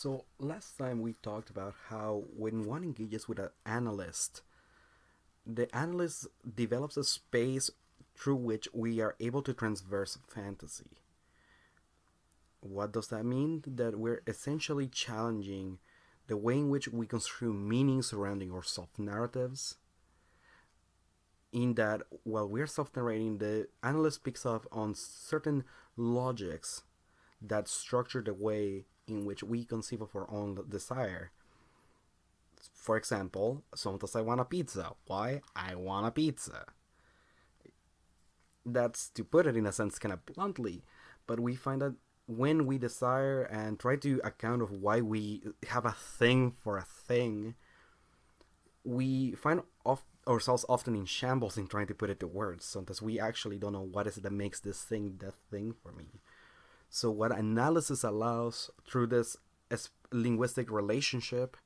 So last time we talked about how when one engages with an analyst, the analyst develops a space through which we are able to transverse fantasy. What does that mean? That we're essentially challenging the way in which we construe meaning surrounding our self-narratives. In that, while we're self-narrating, the analyst picks up on certain logics that structure the way in which we conceive of our own desire. For example, sometimes I want a pizza. Why? I want a pizza. That's, to put it in a sense, kind of bluntly, but we find that when we desire and try to account of why we have a thing for a thing, we find ourselves often in shambles in trying to put it to words. Sometimes we actually don't know what is it that makes this thing the thing for me. So what analysis allows through this linguistic relationship,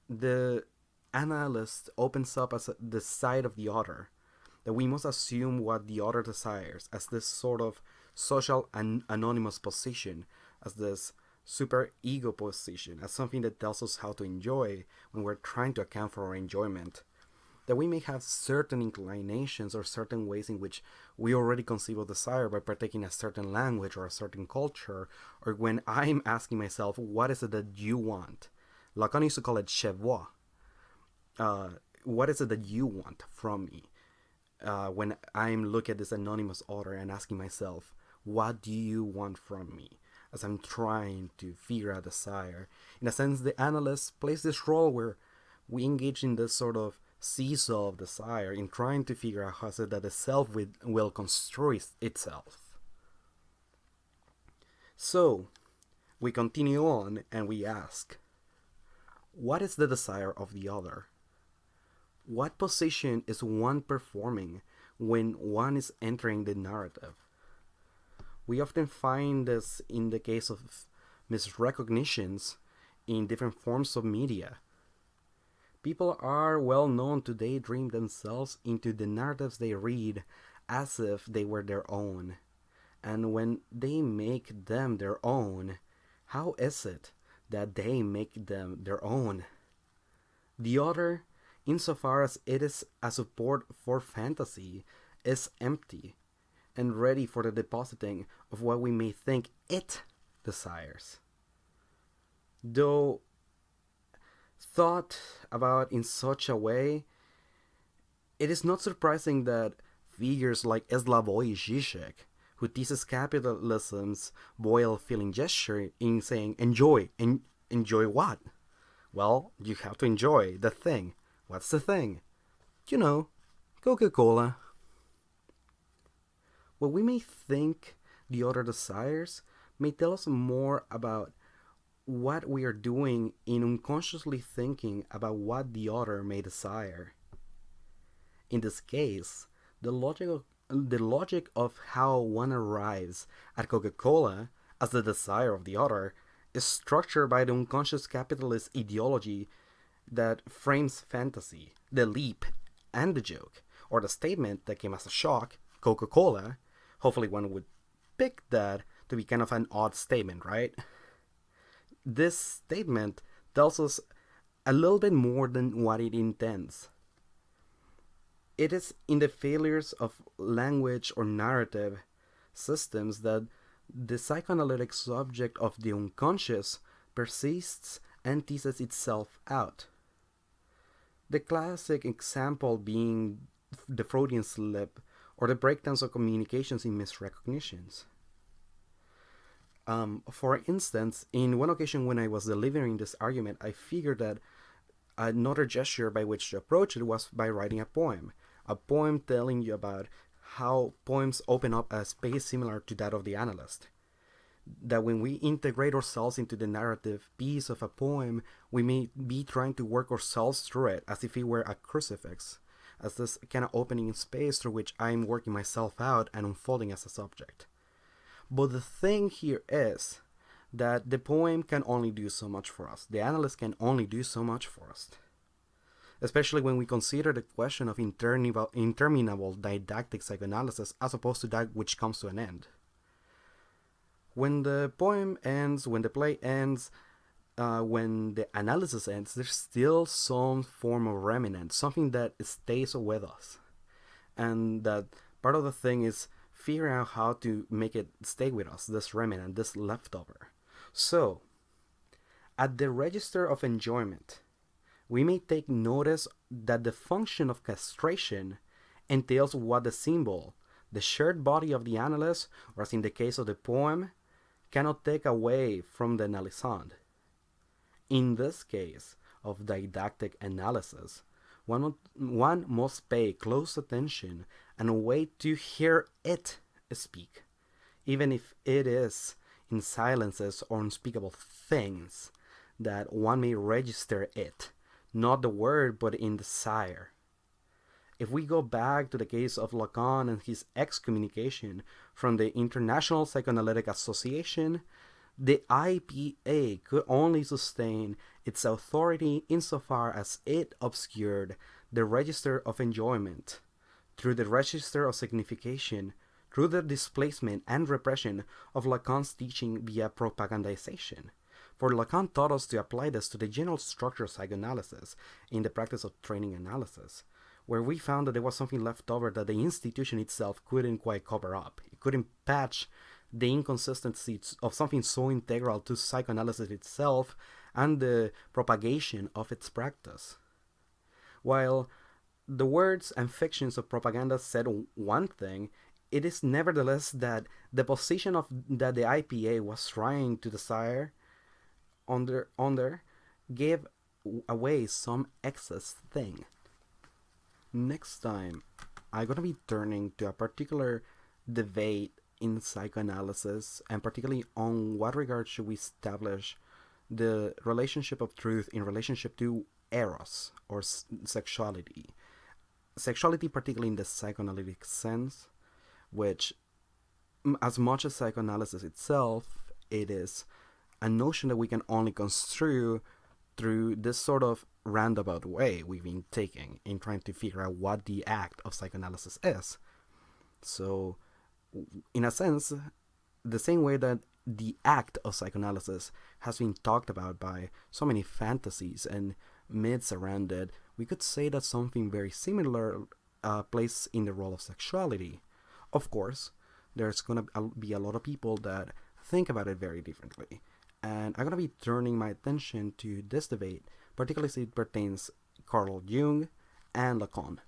the analyst opens up as the side of the author, that we must assume what the author desires as this sort of social and anonymous position, as this super ego position, as something that tells us how to enjoy when we're trying to account for our enjoyment. That we may have certain inclinations or certain ways in which we already conceive of desire by partaking a certain language or a certain culture, or when I'm asking myself, what is it that you want? Lacan used to call it chez voi. What is it that you want from me? When I'm looking at this anonymous author and asking myself, what do you want from me? As I'm trying to figure out desire. In a sense, the analyst plays this role where we engage in this sort of seesaw of desire in trying to figure out how is it that the self will construe itself. So, we continue on and we ask, what is the desire of the other? What position is one performing when one is entering the narrative? We often find this in the case of misrecognitions in different forms of media. People are well known to daydream themselves into the narratives they read as if they were their own. And when they make them their own, how is it that they make them their own? The other, insofar as it is a support for fantasy, is empty and ready for the depositing of what we may think it desires. Though thought about in such a way, it is not surprising that figures like Slavoj Žižek, who teases capitalism's boil-filling gesture in saying, enjoy. Enjoy what? Well, you have to enjoy the thing. What's the thing? You know, Coca-Cola. What we may think the other desires may tell us more about what we are doing in unconsciously thinking about what the other may desire. In this case, the logic of how one arrives at Coca-Cola as the desire of the other is structured by the unconscious capitalist ideology that frames fantasy, the leap, and the joke, or the statement that came as a shock, Coca-Cola. Hopefully one would pick that to be kind of an odd statement, right? This statement tells us a little bit more than what it intends. It is in the failures of language or narrative systems that the psychoanalytic subject of the unconscious persists and teases itself out. The classic example being the Freudian slip or the breakdowns of communications in misrecognitions. For instance, in one occasion when I was delivering this argument, I figured that another gesture by which to approach it was by writing a poem telling you about how poems open up a space similar to that of the analyst. That when we integrate ourselves into the narrative piece of a poem, we may be trying to work ourselves through it as if it were a crucifix, as this kind of opening space through which I'm working myself out and unfolding as a subject. But the thing here is that the poem can only do so much for us. The analyst can only do so much for us. Especially when we consider the question of interminable didactic psychoanalysis as opposed to that which comes to an end. When the poem ends, when the play ends, when the analysis ends, there's still some form of remnant, something that stays with us. And that part of the thing is figuring out how to make it stay with us, this remnant, this leftover. So, at the register of enjoyment, we may take notice that the function of castration entails what the symbol, the shared body of the analyst, or as in the case of the poem, cannot take away from the analysand. In this case of didactic analysis, one must pay close attention and wait to hear it speak, even if it is in silences or unspeakable things, that one may register it, not the word but in desire. If we go back to the case of Lacan and his excommunication from the International Psychoanalytic Association, the IPA could only sustain its authority insofar as it obscured the register of enjoyment through the register of signification, through the displacement and repression of Lacan's teaching via propagandization. For Lacan taught us to apply this to the general structure of psychoanalysis in the practice of training analysis, where we found that there was something left over that the institution itself couldn't quite cover up. It couldn't patch the inconsistencies of something so integral to psychoanalysis itself and the propagation of its practice. While the words and fictions of propaganda said one thing, it is nevertheless that the position of that the IPA was trying to desire under gave away some excess thing. Next time, I'm gonna be turning to a particular debate in psychoanalysis, and particularly on what regard should we establish the relationship of truth in relationship to eros or sexuality. Sexuality, particularly in the psychoanalytic sense, which, as much as psychoanalysis itself, it is a notion that we can only construe through this sort of roundabout way we've been taking in trying to figure out what the act of psychoanalysis is. So, in a sense, the same way that the act of psychoanalysis has been talked about by so many fantasies and myths around it, we could say that something very similar plays in the role of sexuality. Of course, there's going to be a lot of people that think about it very differently. And I'm going to be turning my attention to this debate, particularly as it pertains Carl Jung and Lacan.